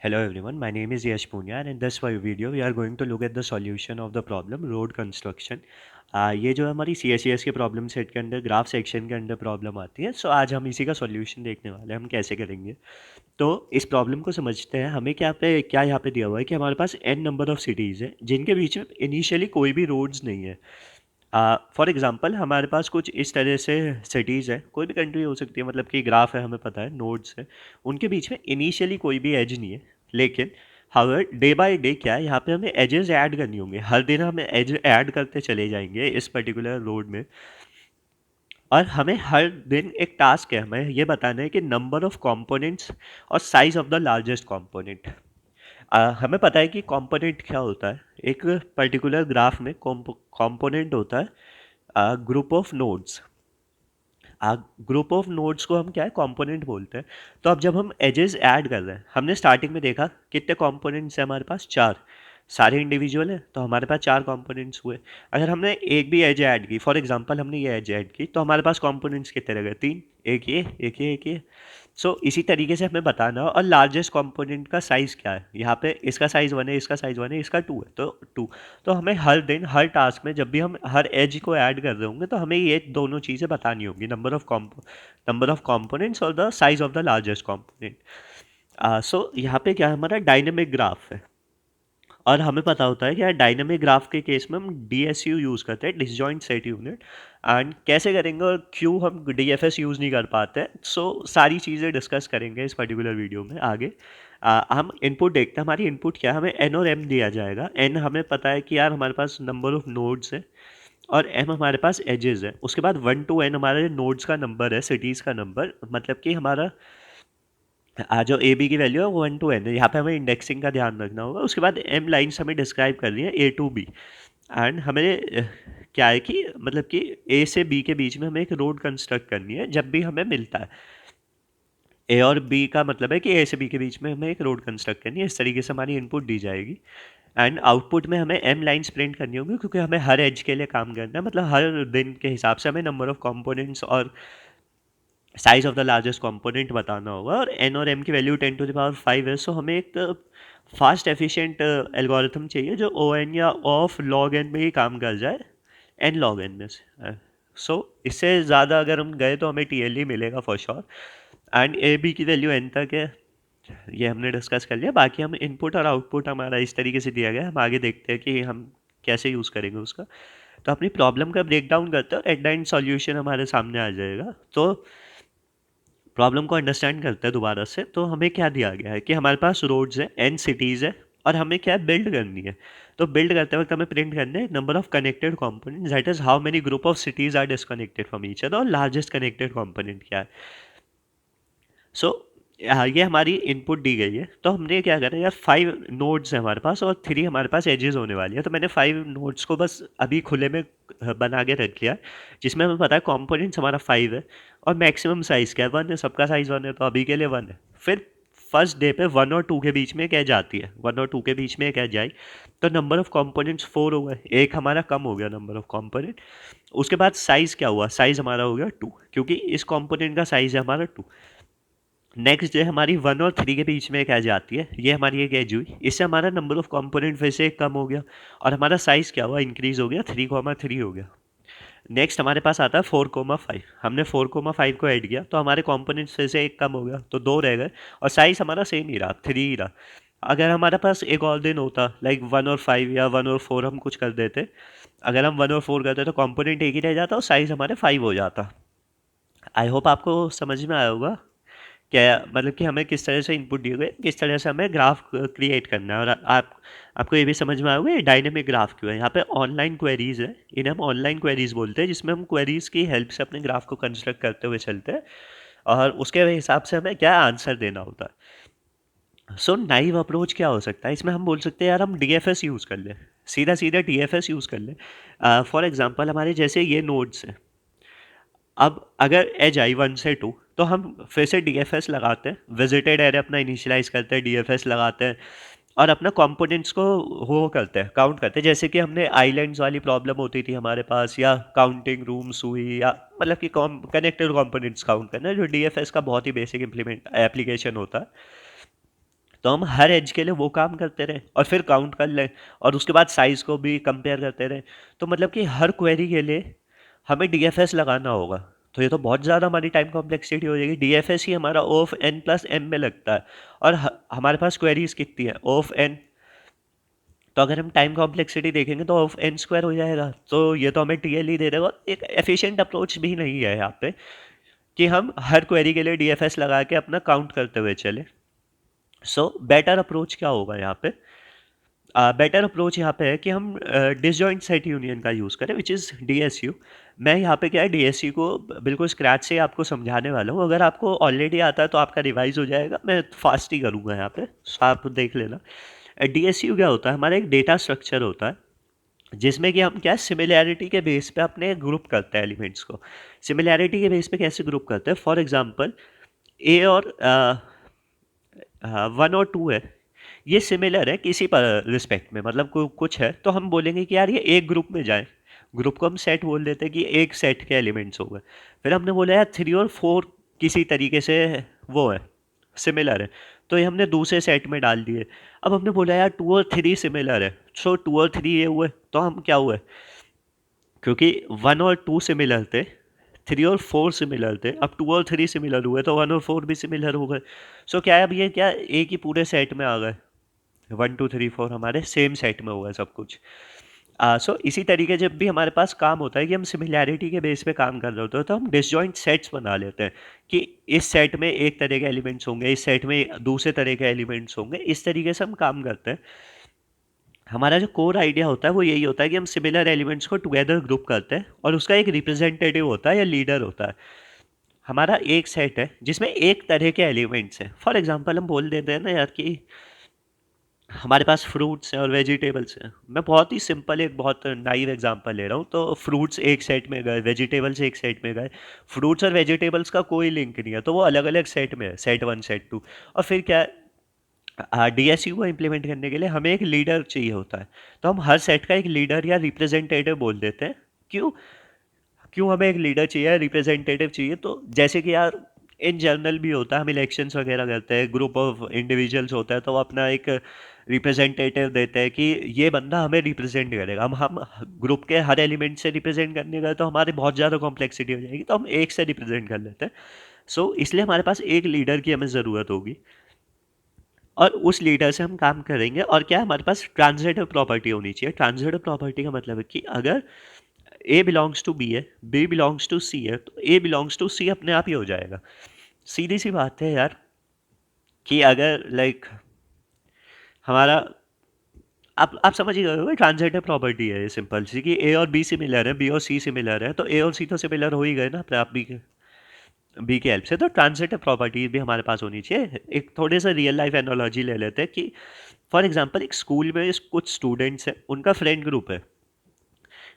Hello everyone, my name is Yash Punya and in this video we are going to look at the solution of the problem road construction. ये जो हमारी CSES के problem set के अंदर graph section के अंदर problem आती है, सो आज हम इसी का सॉल्यूशन देखने वाले हैं हम कैसे करेंगे। तो इस प्रॉब्लम को समझते हैं। हमें क्या यहाँ पे दिया हुआ है कि हमारे पास n नंबर ऑफ सिटीज़ है जिनके बीच में इनिशियली कोई भी रोड्स नहीं है। फॉर एग्जांपल हमारे पास कुछ इस तरह से सिटीज़ है, कोई भी कंट्री हो सकती है, मतलब कि ग्राफ है, हमें पता है नोड्स है, उनके बीच में इनिशियली कोई भी एज नहीं है। लेकिन हावर डे बाय डे क्या है, यहाँ पे हमें एजेस ऐड करनी होंगे, हर दिन हमें एज ऐड करते चले जाएंगे इस पर्टिकुलर रोड में। और हमें हर दिन एक टास्क है, हमें ये बताना है कि नंबर ऑफ कंपोनेंट्स और size of the largest component. हमें पता है कि कंपोनेंट क्या होता है। एक पर्टिकुलर ग्राफ में कंपोनेंट होता है group of nodes. Group of nodes को हम क्या है, कंपोनेंट बोलते हैं। तो अब जब हम एजेस ऐड कर रहे हैं, हमने स्टार्टिंग में देखा कितने कंपोनेंट्स हैं हमारे पास, चार। सारे इंडिविजुअल हैं तो हमारे पास चार कंपोनेंट्स हुए। अगर हमने एक भी एज ऐड की, फॉर एग्जांपल हमने ये एज ऐड की, तो हमारे पास कंपोनेंट्स कितने रह गए, तीन। एक ये, एक ये, एक ये। सो इसी तरीके से हमें बताना है। और लार्जेस्ट कंपोनेंट का साइज़ क्या है, यहाँ पे इसका साइज़ वन है, इसका साइज़ वन है, इसका टू है, तो टू। तो हमें हर दिन हर टास्क में जब भी हम हर एज को ऐड कर रहे होंगे तो हमें ये दोनों चीज़ें बतानी होंगी, नंबर ऑफ कंपोनेंट्स और the size of the largest component. So यहाँ पे क्या है, हमारा डायनेमिक ग्राफ है। और हमें पता होता है कि यार डायनेमिक ग्राफ के केस में हम DSU यूज़ करते हैं, डिसजॉइंट सेट यूनिट। एंड कैसे करेंगे और क्यों हम DFS यूज़ नहीं कर पाते हैं, सो सारी चीज़ें डिस्कस करेंगे इस पर्टिकुलर वीडियो में आगे। हम इनपुट देखते हैं, हमारी इनपुट क्या है, हमें N और M दिया जाएगा। N हमें पता है कि यार हमारे पास नंबर ऑफ नोड्स है, और M हमारे पास एजेस है। उसके बाद 1 to N हमारे नोड्स का नंबर है, सिटीज़ का नंबर, मतलब कि हमारा जो ए बी की वैल्यू है वो 1 to N है। यहाँ पे हमें इंडेक्सिंग का ध्यान रखना होगा। उसके बाद M लाइन्स हमें डिस्क्राइब कर रही है A to B। एंड हमें क्या है कि मतलब कि A से B के बीच में हमें एक रोड कंस्ट्रक्ट करनी है जब भी हमें मिलता है। A और B का मतलब है कि A से B के बीच में हमें एक रोड कंस्ट्रक्ट करनी है। इस तरीके से हमारी इनपुट दी जाएगी। एंड आउटपुट में हमें M लाइन्स प्रिंट करनी होगी, क्योंकि हमें हर एज के लिए काम करना है, मतलब हर दिन के हिसाब से हमें नंबर ऑफ कंपोनेंट्स और size of the largest component बताना होगा। और N और M की वैल्यू 10⁵ है। सो हमें एक फास्ट एफिशिएंट एल्गोरिथम चाहिए जो ON या ऑफ log n में ही काम कर जाए, N log n में से। सो इससे ज़्यादा अगर हम गए तो हमें TLE मिलेगा फॉर श्योर। एंड AB की वैल्यू N तक है, ये हमने डिस्कस कर लिया। बाकी हम इनपुट और आउटपुट हमारा इस तरीके से दिया गया है। हम आगे देखते हैं कि हम कैसे यूज़ करेंगे उसका। तो अपनी प्रॉब्लम का ब्रेक डाउन करते हैं और एट द एंड सॉल्यूशन हमारे सामने आ जाएगा। तो प्रॉब्लम को अंडरस्टैंड करते हैं दोबारा से। तो हमें क्या दिया गया है कि हमारे पास रोड्स है, N सिटीज़ है, और हमें क्या है, बिल्ड करनी है। तो बिल्ड करते वक्त हमें प्रिंट करना है number of connected components, that is how many group of cities are disconnected from each other, और लार्जेस्ट कनेक्टेड कंपोनेंट क्या है। सो ये हमारी इनपुट दी गई है। तो हमने क्या करा यार, 5 नोड्स है हमारे पास और 3 हमारे पास एजेस होने वाली है। तो मैंने 5 नोड्स को बस अभी खुले में बना के रख लिया, जिसमें हमें पता है कंपोनेंट्स हमारा 5 है और मैक्सिमम साइज़ क्या है, 1 है, सबका साइज़ 1 है, तो अभी के लिए 1 है। फिर फर्स्ट डे पे 1 और 2 के बीच में एक एज आती है, 1 और 2 के बीच में एक एज आई, तो नंबर ऑफ कंपोनेंट्स 4 हो गए, एक हमारा कम हो गया नंबर ऑफ कंपोनेंट। उसके बाद साइज़ क्या हुआ, साइज़ हमारा हो गया 2, क्योंकि इस कंपोनेंट का साइज़ है हमारा 2। नेक्स्ट जो है हमारी 1 और 3 के बीच में एक एज आती है, ये हमारी एक एज हुई, इससे हमारा नंबर ऑफ कंपोनेंट फिर से एक कम हो गया और हमारा साइज़ क्या हुआ, इंक्रीज़ हो गया, 3,3 हो गया। नेक्स्ट हमारे पास आता है 4,5, हमने 4,5 को ऐड किया तो हमारे कंपोनेंट्स फिर से एक कम हो गया, तो 2 रह गए और साइज़ हमारा सेम ही रहा, 3 ही रहा। अगर हमारे पास एक और दिन होता लाइक 1 और 5 या 1 और 4 हम कुछ कर देते, अगर हम 1 और 4 करते तो कंपोनेंट एक ही रह जाता और साइज़ हमारे 5 हो जाता। आई होप आपको समझ में आया होगा क्या, मतलब कि हमें किस तरह से इनपुट दिए गए, किस तरह से हमें ग्राफ क्रिएट करना है। और आपको ये भी समझ में आएगा ये डायनेमिक ग्राफ क्यों है। यहाँ पे ऑनलाइन क्वेरीज है, इन्हें हम ऑनलाइन क्वेरीज बोलते हैं, जिसमें हम क्वेरीज की हेल्प से अपने ग्राफ को कंस्ट्रक्ट करते हुए चलते हैं और उसके हिसाब से हमें क्या आंसर देना होता है। सो नाइव अप्रोच क्या हो सकता है, इसमें हम बोल सकते हैं यार हम DFS यूज़ कर लें, सीधा सीधा DFS यूज़ कर लें। फॉर एग्जाम्पल हमारे जैसे ये नोड्स हैं, अब अगर एज आई 1 से 2 तो हम फिर से DFS लगाते हैं, विजिटेड एरे अपना इनिशियलाइज करते हैं, DFS लगाते हैं और अपना कंपोनेंट्स को वो करते हैं, काउंट करते हैं। जैसे कि हमने आइलैंड्स वाली प्रॉब्लम होती थी हमारे पास, या काउंटिंग रूम्स हुई, या मतलब कि कनेक्टेड कंपोनेंट्स काउंट करना, जो DFS का बहुत ही बेसिक इम्प्लीमेंट एप्लीकेशन होता है। तो हम हर एज के लिए वो काम करते रहे और फिर काउंट कर लें और उसके बाद साइज को भी कंपेयर करते रहे। तो मतलब कि हर क्वेरी के लिए हमें डीएफएस लगाना होगा। तो ये तो बहुत ज़्यादा हमारी टाइम कॉम्प्लेक्सिटी हो जाएगी। डीएफएस ही हमारा ओ ऑफ एन प्लस एम में लगता है और हमारे पास क्वेरीज कितनी है, ओ ऑफ एन। तो अगर हम टाइम कॉम्प्लेक्सिटी देखेंगे तो ऑफ एन स्क्वायर हो जाएगा। तो ये तो हमें टीएल ही दे देगा। एक एफिशिएंट अप्रोच भी नहीं है यहाँ पे कि हम हर क्वेरी के लिए डीएफएस लगा के अपना काउंट करते हुए चले। सो बेटर अप्रोच क्या होगा यहाँ पे? बेटर अप्रोच यहाँ पे है कि हम डिसजॉइंट सेट यूनियन का यूज़ करें, विच इज़ डीएसयू। मैं यहाँ पे क्या है, डीएसयू को बिल्कुल स्क्रैच से आपको समझाने वाला हूँ। अगर आपको ऑलरेडी आता है तो आपका रिवाइज हो जाएगा, मैं फास्ट ही करूँगा यहाँ पे, so आप देख लेना। डीएसयू क्या होता है? हमारा एक डेटा स्ट्रक्चर होता है जिसमें कि हम क्या है, सिमिलैरिटी के बेस पे अपने ग्रुप करते हैं एलिमेंट्स को। सिमिलैरिटी के बेस पे कैसे ग्रुप करते हैं? फॉर एग्जांपल ए और 1 और 2 है, ये सिमिलर है किसी पर रिस्पेक्ट में, मतलब कुछ है तो हम बोलेंगे कि यार ये एक ग्रुप में जाए। ग्रुप को हम सेट बोल देते हैं कि एक सेट के एलिमेंट्स हो गए। फिर हमने बोला यार 3 और 4 किसी तरीके से वो है, सिमिलर है, तो ये हमने दूसरे सेट में डाल दिए। अब हमने बोला यार 2 और 3 सिमिलर है, सो 2 और 3 ये हुए, तो हम क्या हुए, क्योंकि 1 और 2 सिमिलर थे, 3 और 4 सिमिलर थे, अब 2 और 3 सिमिलर हुए तो 1 और 4 भी सिमिलर हो गए। सो क्या है, अब ये क्या एक ही पूरे सेट में आ गए, 1 2 3 4 हमारे सेम सेट में हुआ है सब कुछ। सो इसी तरीके जब भी हमारे पास काम होता है कि हम सिमिलैरिटी के बेस पे काम कर रहे होते हैं तो हम डिसजॉइंट सेट्स बना लेते हैं कि इस सेट में एक तरह के एलिमेंट्स होंगे, इस सेट में दूसरे तरह के एलिमेंट्स होंगे, इस तरीके से हम काम करते हैं। हमारा जो कोर आइडिया होता है वो यही होता है कि हम सिमिलर एलिमेंट्स को टुगेदर ग्रुप करते हैं और उसका एक रिप्रेजेंटेटिव होता है या लीडर होता है। हमारा एक सेट है जिसमें एक तरह के एलिमेंट्स हैं। फॉर एग्जांपल हम बोल देते हैं ना यार कि हमारे पास फ्रूट्स हैं और वेजिटेबल्स हैं। मैं बहुत ही सिंपल एक बहुत नाइव एग्जांपल ले रहा हूँ। तो फ्रूट्स एक सेट में गए, वेजिटेबल्स एक सेट में गए। फ्रूट्स और वेजिटेबल्स का कोई लिंक नहीं है तो वो अलग अलग सेट में है, सेट 1 सेट 2। और फिर क्या है, डीएसयू को इम्प्लीमेंट करने के लिए हमें एक लीडर चाहिए होता है। तो हम हर सेट का एक लीडर या रिप्रेजेंटेटिव बोल देते हैं। क्यों? क्यों हमें एक लीडर चाहिए, रिप्रेजेंटेटिव चाहिए? तो जैसे कि यार इन जनरल भी होता है, हम इलेक्शंस वगैरह करते हैं, ग्रुप ऑफ इंडिविजुअल्स होता है तो वो अपना एक रिप्रेजेंटेटिव देते हैं कि ये बंदा हमें रिप्रेजेंट करेगा। हम ग्रुप के हर एलिमेंट से रिप्रेजेंट करने गए तो हमारी बहुत ज़्यादा कॉम्प्लेक्सिटी हो जाएगी, तो हम एक से रिप्रेजेंट कर लेते हैं। सो इसलिए हमारे पास एक लीडर की हमें ज़रूरत होगी और उस लीडर से हम काम करेंगे। और क्या है, हमारे पास ट्रांजिटिव प्रॉपर्टी होनी चाहिए। ट्रांजिटिव प्रॉपर्टी का मतलब है कि अगर ए बिलोंग्स टू बी है, बी बिलोंग्स टू सी है, तो ए बिलोंग्स टू सी अपने आप ही हो जाएगा। सीधी सी बात है यार कि अगर लाइक हमारा, आप समझ ही गए होगे, ट्रांजिटिव प्रॉपर्टी है ये सिंपल सी कि ए और बी सिमिलर है, बी और सी सिमिलर है, तो ए और सी तो सिमिलर हो ही गए ना अपने आप बी के हेल्प से। तो ट्रांजिटिव प्रॉपर्टी भी हमारे पास होनी चाहिए। एक थोड़े से रियल लाइफ एनोलॉजी ले लेते हैं कि फॉर एग्जांपल एक स्कूल में कुछ स्टूडेंट्स हैं, उनका फ्रेंड ग्रुप है।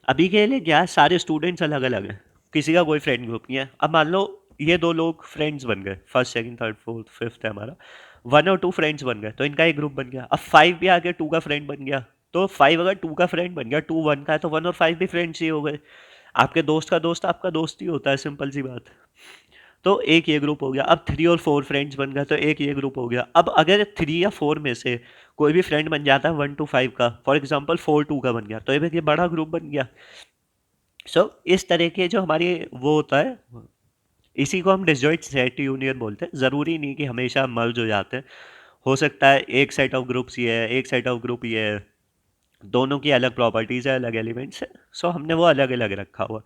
अभी के लिए क्या है, सारे स्टूडेंट्स अलग अलग हैं, किसी का कोई फ्रेंड ग्रुप नहीं है। अब मान लो ये 2 लोग फ्रेंड्स बन गए, first second third fourth fifth है हमारा, 1 और 2 फ्रेंड्स बन गए तो इनका एक ग्रुप बन गया। अब 5 भी आके 2 का फ्रेंड बन गया, तो 5 अगर 2 का फ्रेंड बन गया, 2 1 का है, तो 1 और 5 भी फ्रेंड्स ही हो गए। आपके दोस्त का दोस्त आपका दोस्त ही होता है, सिंपल सी बात। तो एक ये ग्रुप हो गया। अब 3 और 4 फ्रेंड्स बन गए तो एक ये ग्रुप हो गया। अब अगर 3 या 4 में से कोई भी फ्रेंड बन जाता है 1 to 5 का, फॉर एग्जाम्पल 4 2 का बन गया, तो ये बड़ा ग्रुप बन गया। सो इस तरह के जो हमारी वो होता है, इसी को हम डिसजॉइंट सेट यूनियन बोलते हैं। ज़रूरी नहीं कि हमेशा मर्ज हो जाते हैं, हो सकता है एक सेट ऑफ ग्रुप्स ये है, एक सेट ऑफ ग्रुप ये है, दोनों की अलग प्रॉपर्टीज़ है, अलग एलिमेंट्स है। सो हमने वो अलग अलग रखा हुआ।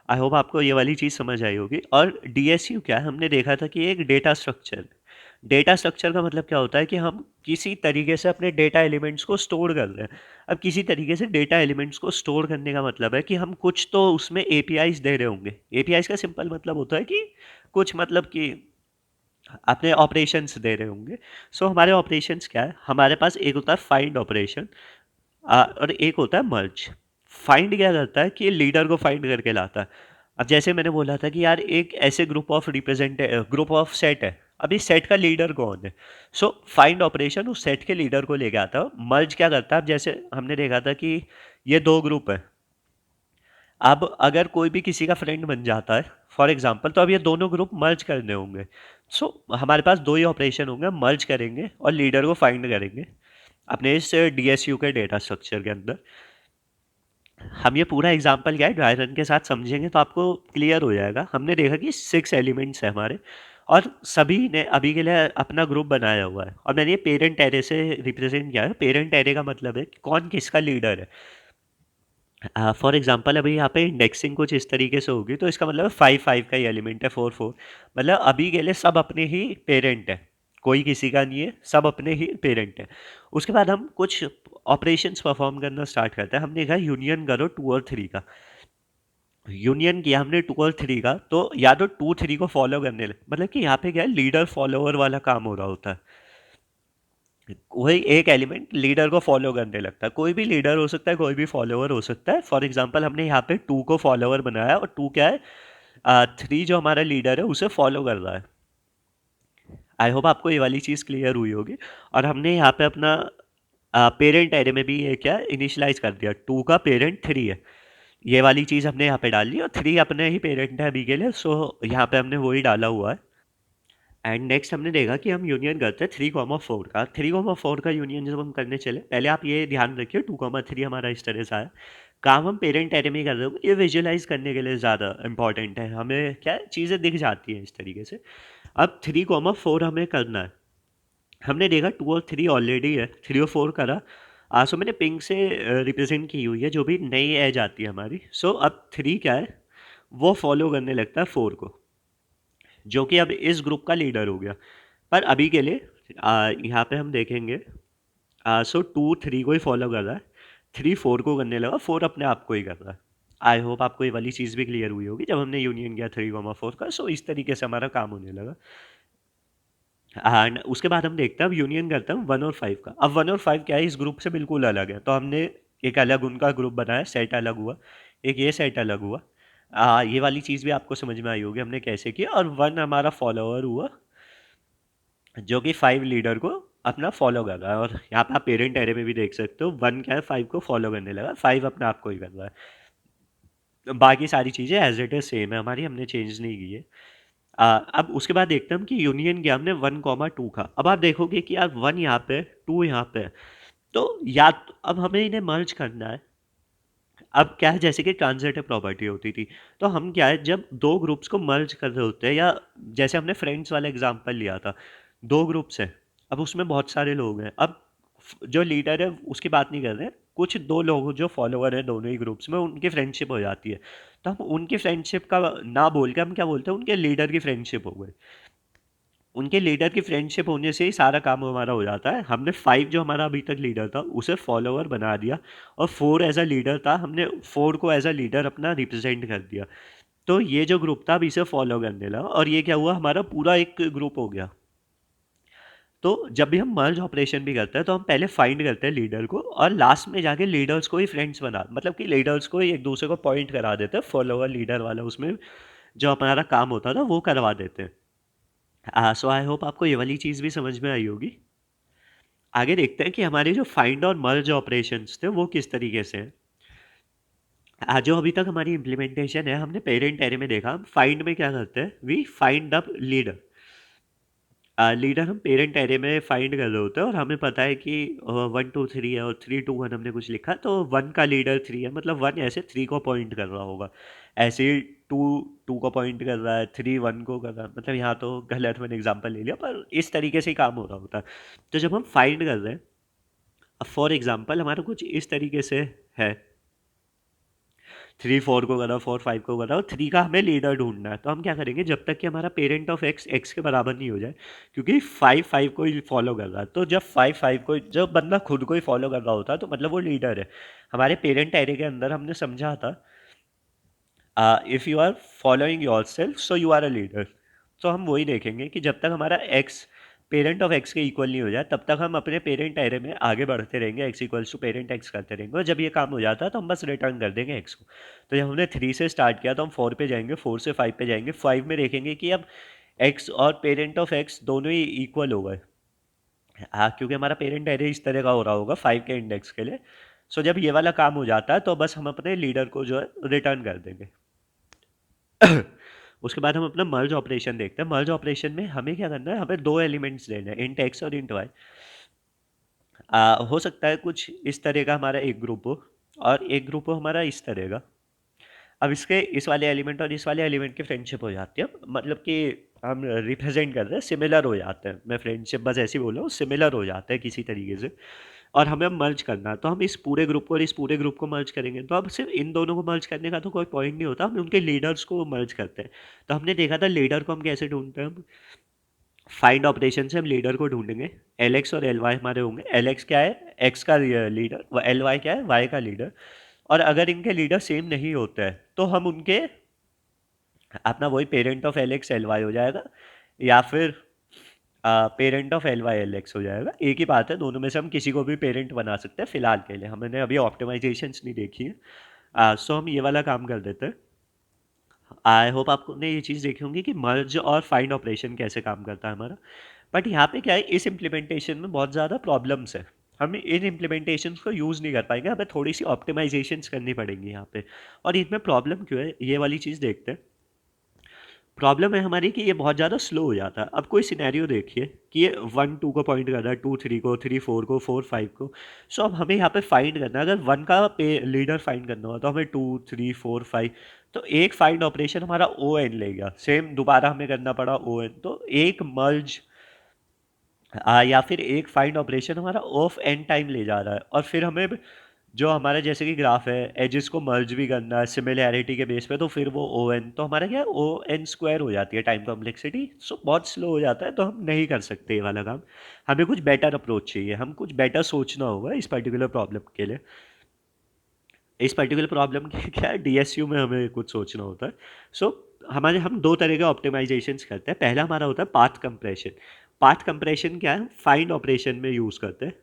आई होप आपको ये वाली चीज़ समझ आई होगी। और डीएसयू क्या है, हमने देखा था कि एक डेटा स्ट्रक्चर। डेटा स्ट्रक्चर का मतलब क्या होता है कि हम किसी तरीके से अपने डेटा एलिमेंट्स को स्टोर कर रहे हैं। अब किसी तरीके से डेटा एलिमेंट्स को स्टोर करने का मतलब है कि हम कुछ तो उसमें एपीआईज दे रहे होंगे। एपीआईज का सिंपल मतलब होता है कि कुछ, मतलब कि अपने ऑपरेशंस दे रहे होंगे। सो हमारे ऑपरेशंस क्या है, हमारे पास एक होता है फाइंड ऑपरेशन और एक होता है मर्ज। फाइंड क्या करता है कि लीडर को फाइंड करके लाता है। अब जैसे मैंने बोला था कि यार एक ऐसे ग्रुप ऑफ सेट है, अब इस सेट का लीडर कौन है? सो फाइंड ऑपरेशन उस सेट के लीडर को लेके आता है। मर्ज क्या करता है, अब जैसे हमने देखा था कि ये 2 ग्रुप है, अब अगर कोई भी किसी का फ्रेंड बन जाता है फॉर एग्जांपल, तो अब ये दोनों ग्रुप मर्ज करने होंगे। सो हमारे पास दो ही ऑपरेशन होंगे, मर्ज करेंगे और लीडर को फाइंड करेंगे अपने इस डीएसयू के डेटा स्ट्रक्चर के अंदर। हम ये पूरा एग्जांपल क्या है ड्राई रन के साथ समझेंगे तो आपको क्लियर हो जाएगा। हमने देखा कि 6 एलिमेंट्स है हमारे, और सभी ने अभी के लिए अपना ग्रुप बनाया हुआ है, और मैंने ये पेरेंट एरे से रिप्रेजेंट किया है। पेरेंट एरे का मतलब है कि कौन किसका लीडर है। फॉर एग्जांपल अभी यहाँ पे इंडेक्सिंग कुछ इस तरीके से होगी, तो इसका मतलब 5 का ही एलिमेंट है, 4 मतलब अभी के लिए सब अपने ही पेरेंट है, कोई किसी का नहीं है, सब अपने ही पेरेंट है। उसके बाद हम कुछ ऑपरेशंस परफॉर्म करना स्टार्ट करते हैं। हमने कहा यूनियन करो 2 और 3 का। यूनियन किया हमने 2 और 3 का, तो या तो 2 3 को फॉलो करने मतलब कि यहाँ पे क्या है, लीडर फॉलोअर वाला काम हो रहा होता है। वही एक एलिमेंट लीडर को फॉलो करने लगता है। कोई भी लीडर हो सकता है, कोई भी फॉलोअर हो सकता है। फॉर एग्जांपल हमने यहाँ पे 2 को फॉलोअर बनाया, और 2 क्या है, 3 जो हमारा लीडर है उसे फॉलो कर रहा है। आई होप आपको ये वाली चीज़ क्लियर हुई होगी। और हमने यहाँ पे अपना पेरेंट एरे में भी ये क्या इनिशियलाइज कर दिया, 2 का पेरेंट 3 है। ये वाली चीज़ हमने यहाँ पे डाल ली, और 3 अपने ही पेरेंट है अभी के लिए, सो यहाँ पे हमने वही डाला हुआ है। एंड नेक्स्ट हमने देखा कि हम यूनियन करते हैं 3, 4 का। 3, 4 का यूनियन जब हम करने चले, पहले आप ये ध्यान रखिए 2, 3 हमारा इस तरह से आया। काम हम पेरेंट एरे में ही कर रहे हो, ये विजुअलाइज करने के लिए ज़्यादा इंपॉर्टेंट है, हमें क्या है, चीज़ें दिख जाती हैं इस तरीके से। अब 3, 4 हमें करना है। हमने देखा 2 और 3 ऑलरेडी है, 3 और 4 करा। सो मैंने पिंक से रिप्रेजेंट की हुई है जो भी नई एज आती है हमारी। सो अब 3 क्या है, वो फॉलो करने लगता है 4 को, जो कि अब इस ग्रुप का लीडर हो गया। पर अभी के लिए यहाँ पे हम देखेंगे, सो 2 3 को ही फॉलो कर रहा है, 3 4 को करने लगा, 4 अपने आप को ही कर रहा है। आई होप आपको ये वाली चीज़ भी क्लियर हुई होगी जब हमने यूनियन किया 3, 4 का। सो इस तरीके से हमारा काम होने लगा। एंड उसके बाद हम देखते हैं, अब यूनियन करते हैं 1 और 5 का। अब 1 और 5 क्या है, इस ग्रुप से बिल्कुल अलग है, तो हमने एक अलग उनका ग्रुप बनाया, सेट अलग हुआ, एक ये सेट अलग हुआ। ये वाली चीज़ भी आपको समझ में आई होगी हमने कैसे किया। और 1 हमारा फॉलोअर हुआ, जो कि 5 लीडर को अपना फॉलो कर रहा है। और यहाँ पे आप पेरेंट एरे में भी देख सकते हो, 1 क्या है, 5 को फॉलो करने लगा, 5 अपने आप को ही कर रहा है। तो बाकी सारी चीज़ें एज इट इज सेम है हमारी, हमने चेंज नहीं की है। अब उसके बाद देखते हैं हम कि यूनियन किया हमने 1, 2 का। अब आप देखोगे कि यार 1 यहाँ पे, 2 यहाँ पे है, तो या अब हमें इन्हें मर्ज करना है। अब क्या है, जैसे कि ट्रांजिटिव प्रॉपर्टी होती थी, तो हम क्या है, जब दो ग्रुप्स को मर्ज कर रहे होते हैं, या जैसे हमने फ्रेंड्स वाला एग्जांपल लिया था, दो ग्रुप्स हैं, अब उसमें बहुत सारे लोग हैं। अब जो लीडर है उसकी बात नहीं कर रहे हैं, कुछ दो लोग जो फॉलोअर हैं दोनों ही ग्रुप्स में, उनकी फ्रेंडशिप हो जाती है। तो हम उनकी फ्रेंडशिप का ना बोल के हम क्या बोलते हैं, उनके लीडर की फ्रेंडशिप हो गई। उनके लीडर की फ्रेंडशिप होने से ही सारा काम हमारा हो जाता है। हमने 5 जो हमारा अभी तक लीडर था उसे फॉलोअर बना दिया, और 4 एज अ लीडर था, हमने 4 को एज अ लीडर अपना रिप्रेजेंट कर दिया। तो ये जो ग्रुप था अब इसे फॉलो करने लगा, और ये क्या हुआ, हमारा पूरा एक ग्रुप हो गया। तो जब भी हम मर्ज ऑपरेशन भी करते हैं तो हम पहले फाइंड करते हैं लीडर को, और लास्ट में जाके लीडर्स को ही फ्रेंड्स बना, मतलब कि लीडर्स को ही एक दूसरे को पॉइंट करा देते हैं, फॉलोअर लीडर वाला उसमें जो हमारा काम होता था वो करवा देते हैं। सो आई होप आपको ये वाली चीज़ भी समझ में आई होगी। आगे देखते हैं कि हमारे जो फाइंड और मर्ज ऑपरेशंस थे वो किस तरीके से हैं। जो अभी तक हमारी इम्प्लीमेंटेशन है, हमने पेरेंट एरे में देखा, हम फाइंड में क्या करते हैं, we find the leader. Leader हम पेरेंट एरे में फाइंड कर रहे होते हैं, और हमें पता है कि 1 2 3 है, और 3 2 1 हमने कुछ लिखा, तो 1 का लीडर 3 है, मतलब 1 ऐसे 3 को पॉइंट कर रहा होगा। ऐसे ही 2 2 को पॉइंट कर रहा है, 3 1 को कर रहा है। मतलब यहाँ तो गलत मैंने एग्जांपल ले लिया, पर इस तरीके से ही काम हो रहा होता है। तो जब हम फाइंड कर रहे हैं, अब फॉर एग्जांपल हमारा कुछ इस तरीके से है, 3 4 को करा, 4 5 को करा, और 3 का हमें लीडर ढूंढना है। तो हम क्या करेंगे, जब तक कि हमारा पेरेंट ऑफ एक्स एक्स के बराबर नहीं हो जाए, क्योंकि 5 5 को ही फॉलो कर रहा है, तो जब 5 5 को, जब बंदा खुद को ही फॉलो कर रहा होता है तो मतलब वो लीडर है। हमारे पेरेंट एरे के अंदर हमने समझा था, if you are following yourself so you are a leader. तो हम वही देखेंगे कि जब तक हमारा एक्स पेरेंट ऑफ एक्स के इक्वल नहीं हो जाए, तब तक हम अपने पेरेंट एरे में आगे बढ़ते रहेंगे, x equals to parent x करते रहेंगे, और जब ये काम हो जाता है तो हम बस रिटर्न कर देंगे एक्स को। तो जब हमने 3 से स्टार्ट किया तो हम 4 पे जाएंगे, 4 से 5 पे जाएंगे, 5 में देखेंगे कि अब एक्स और पेरेंट ऑफ एक्स दोनों ही इक्वल हो गए। क्योंकि हमारा पेरेंट एरे इस तरह का हो रहा होगा 5 के इंडेक्स के लिए। सो जब ये वाला काम हो जाता है तो बस हम अपने लीडर को जो है रिटर्न कर देंगे। उसके बाद हम अपना मर्ज ऑपरेशन देखते हैं। मर्ज ऑपरेशन में हमें क्या करना है, हमें दो एलिमेंट्स लेने हैं, इंट एक्स और इंट वाई। हो सकता है कुछ इस तरह का हमारा एक ग्रुप हो और एक ग्रुप हो हमारा इस तरह का। अब इसके इस वाले एलिमेंट और इस वाले एलिमेंट की फ्रेंडशिप हो जाती है, मतलब कि हम रिप्रेजेंट कर रहे हैं, सिमिलर हो जाते हैं। मैं फ्रेंडशिप बस ऐसे ही बोल रहा हूँ, सिमिलर हो जाते हैं किसी तरीके से। और हमें मर्ज करना है, तो हम इस पूरे ग्रुप को और इस पूरे ग्रुप को मर्ज करेंगे। तो अब सिर्फ इन दोनों को मर्ज करने का तो कोई पॉइंट नहीं होता, हम उनके लीडर्स को मर्ज करते हैं। तो हमने देखा था लीडर को हम कैसे ढूंढते हैं, हम फाइंड ऑपरेशन से हम लीडर को ढूंढेंगे। एल एक्स और एल वाई हमारे होंगे। एल एक्स क्या है, एक्स का लीडर, एल वाई क्या है, वाई का लीडर। और अगर इनके लीडर सेम नहीं होते हैं तो हम उनके अपना वही parent of L x L y हो जाएगा, या फिर parent of L y L x हो जाएगा। एक ही बात है, दोनों में से हम किसी को भी पेरेंट बना सकते हैं फिलहाल के लिए। हमने अभी ऑप्टिमाइजेशंस नहीं देखी है, सो हम ये वाला काम कर देते हैं। आई होप आपने ये चीज़ देखी होंगी कि मर्ज और फाइंड ऑपरेशन कैसे काम करता है हमारा। बट यहाँ पे क्या है, इस इम्प्लीमेंटेशन में बहुत ज़्यादा प्रॉब्लम्स है। हम इन इम्प्लीमेंटेशंस को यूज़ नहीं कर पाएंगे, हमें थोड़ी सी ऑप्टिमाइजेशंस करनी पड़ेंगी यहाँ पे। और इनमें प्रॉब्लम क्यों है, ये वाली चीज़ देखते हैं। प्रॉब्लम है हमारी कि ये बहुत ज़्यादा स्लो हो जाता है। अब कोई सिनेरियो देखिए कि ये 1 2 को पॉइंट कर रहा है, 2 3 को, 3 4 को, 4 5 को। सो अब हमें यहाँ पे फाइंड करना है, अगर 1 का पे लीडर फाइंड करना हो तो हमें 2 3 4 5। तो एक फाइंड ऑपरेशन हमारा ओ एन लेगा, सेम दोबारा हमें करना पड़ा ओ एन। तो एक मर्ज या फिर एक फाइंड ऑपरेशन हमारा ऑफ एन टाइम ले जा रहा है। और फिर हमें जो हमारा जैसे कि ग्राफ है, एजेस को मर्ज भी करना है सिमिलैरिटी के बेस पे, तो फिर वो ओ एन, तो हमारा क्या है, ओ एन स्क्वायर हो जाती है टाइम कॉम्प्लेक्सिटी। सो बहुत स्लो हो जाता है, तो हम नहीं कर सकते ये वाला काम। हमें कुछ बेटर अप्रोच चाहिए, हम कुछ बेटर सोचना होगा इस पर्टिकुलर प्रॉब्लम के लिए। इस पर्टिकुलर प्रॉब्लम के क्या है, डीएसयू में हमें कुछ सोचना होता है। सो हम दो तरह के ऑप्टिमाइजेशंस करते हैं। पहला हमारा होता है पाथ कंप्रेशन। पाथ कंप्रेशन क्या है, फाइंड ऑपरेशन में यूज़ करते हैं।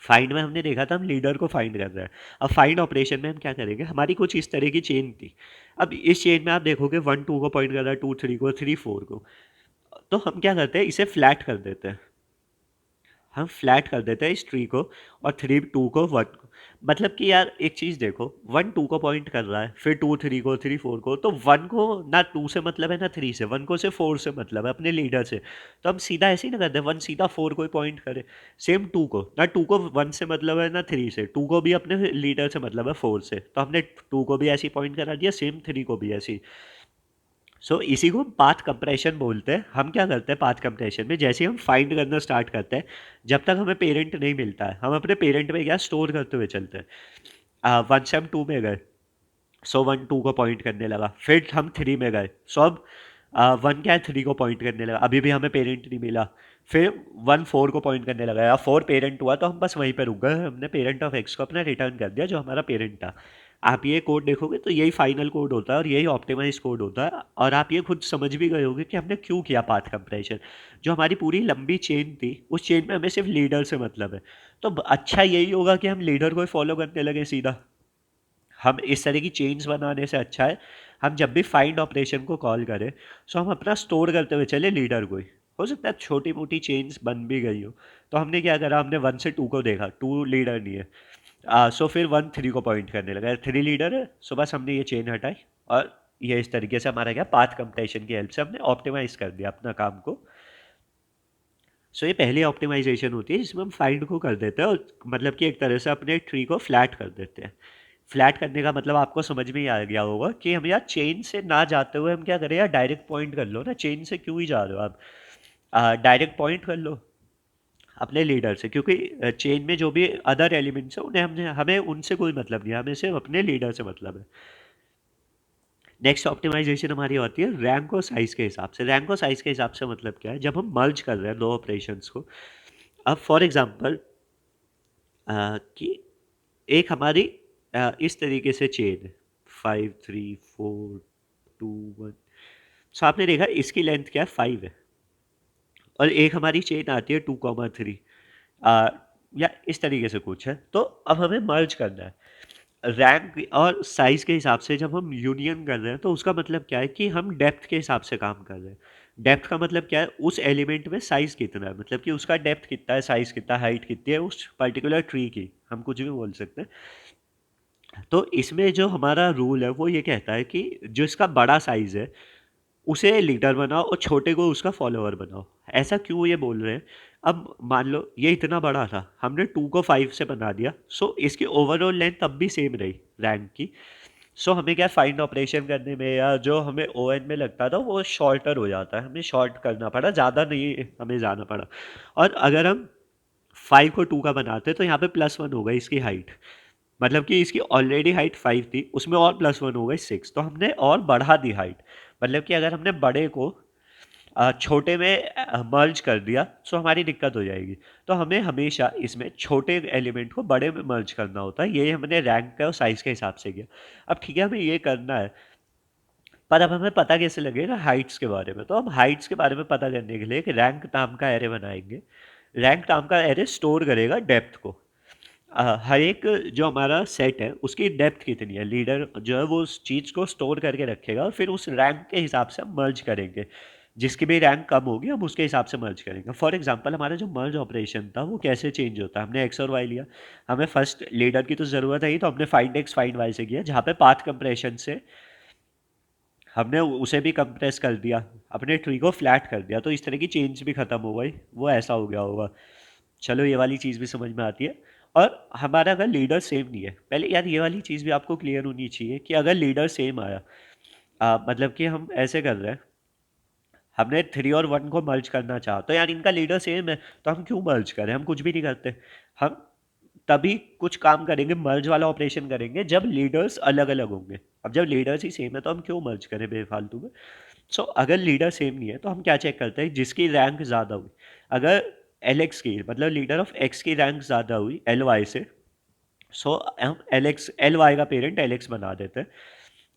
फाइंड में हमने देखा था हम लीडर को फाइंड कर रहे हैं। अब फाइंड ऑपरेशन में हम क्या करेंगे, हमारी कुछ इस तरह की चेन थी। अब इस चेन में आप देखोगे 1 2 को पॉइंट कर रहा है, 2 3 को, 3 4 को। तो हम क्या करते हैं, इसे फ्लैट कर देते हैं। हम फ्लैट कर देते हैं इस ट्री को, और 3 2 को, 1 को। मतलब कि यार एक चीज़ देखो, 1 2 को पॉइंट कर रहा है, फिर 2 3 को, 3 4 को। तो 1 को ना 2 से मतलब है ना 3 से, 1 को से 4 से मतलब है, अपने लीडर से। तो हम सीधा ऐसे ही ना करते, 1 सीधा 4 को ही पॉइंट करे। सेम 2 को ना 2 को 1 से मतलब है ना 3 से, 2 को भी अपने लीडर से मतलब है 4 से। तो हमने 2 को भी ऐसे ही पॉइंट करा दिया, सेम 3 को भी ऐसे ही। इसी को पाथ कंप्रेशन बोलते हैं। हम क्या करते हैं पाथ कंप्रेशन में, जैसे ही हम फाइंड करना स्टार्ट करते हैं, जब तक हमें पेरेंट नहीं मिलता है, हम अपने पेरेंट में क्या स्टोर करते हुए चलते हैं। 1 से हम 2 में गए, 1 2 को पॉइंट करने लगा। फिर हम 3 में गए, अब 1 क्या है, 3 को पॉइंट करने लगा, अभी भी हमें पेरेंट नहीं मिला। फिर 1 4 को पॉइंट करने लगा, या 4 पेरेंट हुआ, तो हम बस वहीं पर रुक गए, हमने पेरेंट ऑफ एक्स को अपना रिटर्न कर दिया जो हमारा पेरेंट था। आप ये कोड देखोगे तो यही फाइनल कोड होता है और यही ऑप्टिमाइज कोड होता है। और आप ये खुद समझ भी गए होगे कि हमने क्यों किया पाथ कंप्रेशन। जो हमारी पूरी लंबी चेन थी, उस चेन में हमें सिर्फ लीडर से मतलब है। तो अच्छा यही होगा कि हम लीडर को ही फॉलो करने लगे सीधा। हम इस तरह की चेन्स बनाने से अच्छा है हम जब भी फाइंड ऑपरेशन को कॉल करें, सो हम अपना स्टोर करते हुए चले लीडर को ही। हो सकता है छोटी मोटी चेन्स बन भी गई हो। तो हमने क्या करा, हमने 1 से 2 को देखा, 2 लीडर नहीं है। सो फिर 1 3 को पॉइंट करने लगा, 3 लीडर है। सो बस हमने ये चेन हटाई, और ये इस तरीके से हमारा क्या, पाथ कंप्रेशन की हेल्प से हमने ऑप्टिमाइज कर दिया अपना काम को। ये पहली ऑप्टिमाइजेशन होती है जिसमें हम फाइंड को कर देते हैं, और मतलब कि एक तरह से अपने ट्री को फ्लैट कर देते हैं। फ्लैट करने का मतलब आपको समझ में ही आ गया होगा कि हम यार चेन से ना जाते हुए हम क्या करें, यार डायरेक्ट पॉइंट कर लो ना, चेन से क्यों ही जा रहे हो आप। डायरेक्ट पॉइंट कर लो अपने लीडर से, क्योंकि चेन में जो भी अदर एलिमेंट्स है उन्हें हमने हमें उनसे कोई मतलब नहीं है, हमें सिर्फ अपने लीडर से मतलब है। नेक्स्ट ऑप्टिमाइजेशन हमारी होती है रैंक और साइज के हिसाब से। रैंक और साइज के हिसाब से मतलब क्या है, जब हम मर्ज कर रहे हैं दो ऑपरेशंस को। अब फॉर एग्जांपल कि एक हमारी इस तरीके से चेन है, 5 3 4 2 1। सो आपने देखा इसकी लेंथ क्या है, 5 है। और एक हमारी चेन आती है 2 3, या इस तरीके से कुछ है। तो अब हमें मर्ज करना है। रैंक और साइज के हिसाब से जब हम यूनियन कर रहे हैं, तो उसका मतलब क्या है कि हम डेप्थ के हिसाब से काम कर रहे हैं। डेप्थ का मतलब क्या है, उस एलिमेंट में साइज कितना है, मतलब कि उसका डेप्थ कितना है, साइज कितना, हाइट कितनी है उस पर्टिकुलर ट्री की, हम कुछ भी बोल सकते हैं। तो इसमें जो हमारा रूल है वो ये कहता है कि जो इसका बड़ा साइज है उसे लीडर बनाओ और छोटे को उसका फॉलोअर बनाओ। ऐसा क्यों ये बोल रहे हैं? अब मान लो ये इतना बड़ा था, हमने 2 को 5 से बना दिया, सो इसकी ओवरऑल लेंथ अब भी सेम रही रैंक की। सो हमें क्या फाइंड ऑपरेशन करने में या जो हमें ओएन में लगता था वो शॉर्टर हो जाता है, हमें शॉर्ट करना पड़ा, ज़्यादा नहीं हमें जाना पड़ा। और अगर हम 5 को 2 का बनाते तो यहाँ पे +1 हो गई इसकी हाइट, मतलब कि इसकी ऑलरेडी हाइट 5 थी, उसमें और +1 हो गई 6, तो हमने और बढ़ा दी हाइट। मतलब कि अगर हमने बड़े को छोटे में मर्ज कर दिया सो हमारी दिक्कत हो जाएगी। तो हमें हमेशा इसमें छोटे एलिमेंट को बड़े में मर्ज करना होता है, ये हमने रैंक और साइज के हिसाब से किया। अब ठीक है, हमें ये करना है, पर अब हमें पता कैसे लगेगा हाइट्स के बारे में? तो हम हाइट्स के बारे में पता करने के लिए एक रैंक नाम का एरे बनाएंगे। रैंक नाम का एरे स्टोर करेगा डेप्थ को। हर एक जो हमारा सेट है उसकी डेप्थ कितनी है, लीडर जो है वो उस चीज़ को स्टोर करके रखेगा और फिर उस रैंक के हिसाब से हम मर्ज करेंगे। जिसकी भी रैंक कम होगी हम उसके हिसाब से मर्ज करेंगे। फॉर एग्जांपल हमारा जो मर्ज ऑपरेशन था वो कैसे चेंज होता है, हमने एक्स और वाई लिया, हमें फर्स्ट लीडर की तो ज़रूरत है ही, तो हमने फाइंड एक्स फाइंड वाई से किया, जहाँ पे पाथ कंप्रेशन से हमने उसे भी कंप्रेस कर दिया, अपने ट्री को फ्लैट कर दिया, तो इस तरह की चेंज भी ख़त्म हो गई, वो ऐसा हो गया होगा। चलो ये वाली चीज़ भी समझ में आती है। और हमारा अगर लीडर सेम नहीं है, पहले यार ये वाली चीज़ भी आपको क्लियर होनी चाहिए कि अगर लीडर सेम आया, मतलब कि हम ऐसे कर रहे हैं, हमने 3 और 1 को मर्ज करना चाहा, तो यार इनका लीडर सेम है, तो हम क्यों मर्ज करें, हम कुछ भी नहीं करते। हम तभी कुछ काम करेंगे, मर्ज वाला ऑपरेशन करेंगे जब लीडर्स अलग अलग होंगे। अब जब लीडर्स ही सेम है तो हम क्यों मर्ज करें बेफालतू में। सो अगर लीडर सेम नहीं है तो हम क्या चेक करते हैं, जिसकी रैंक ज़्यादा हुई, अगर एल एक्स की मतलब लीडर ऑफ एक्स की रैंक ज़्यादा हुई एल वाई से, सो हम एल एक्स एल वाई का पेरेंट एल एक्स बना देते हैं।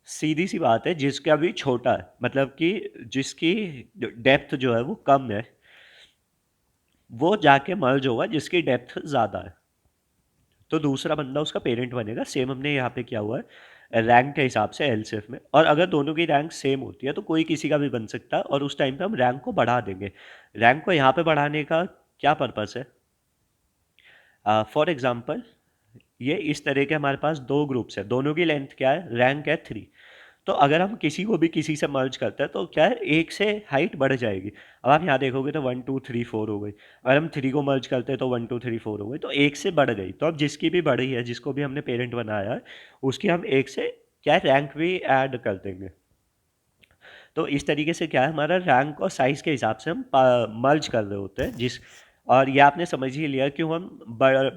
सीधी सी बात है, जिसका भी छोटा है मतलब कि जिसकी डेप्थ जो है वो कम है, वो जाके मर्ज होगा जिसकी डेप्थ ज़्यादा है, तो दूसरा बंदा उसका पेरेंट बनेगा। सेम हमने यहाँ पे किया हुआ है रैंक के हिसाब से एलसीएफ में। और अगर दोनों की रैंक सेम होती है तो कोई किसी का भी बन सकता है, और उस टाइम पे हम रैंक को बढ़ा देंगे। रैंक को यहाँ पे बढ़ाने का क्या पर्पस है? फॉर एग्जाम्पल ये इस तरह के हमारे पास दो ग्रुप्स है, दोनों की लेंथ क्या है, रैंक है 3। तो अगर हम किसी को भी किसी से मर्ज करते हैं तो क्या है, एक से हाइट बढ़ जाएगी। अब आप यहाँ देखोगे तो 1 2 3 4 हो गई, अगर हम 3 को मर्ज करते हैं तो 1 2 3 4 हो गई, तो एक से बढ़ गई। तो अब जिसकी भी बढ़ी है, जिसको भी हमने पेरेंट बनाया है, उसकी हम एक से क्या रैंक भी ऐड कर देंगे। तो इस तरीके से क्या है, हमारा रैंक और साइज के हिसाब से हम मर्ज कर रहे होते हैं जिस। और ये आपने समझ ही लिया क्यों हम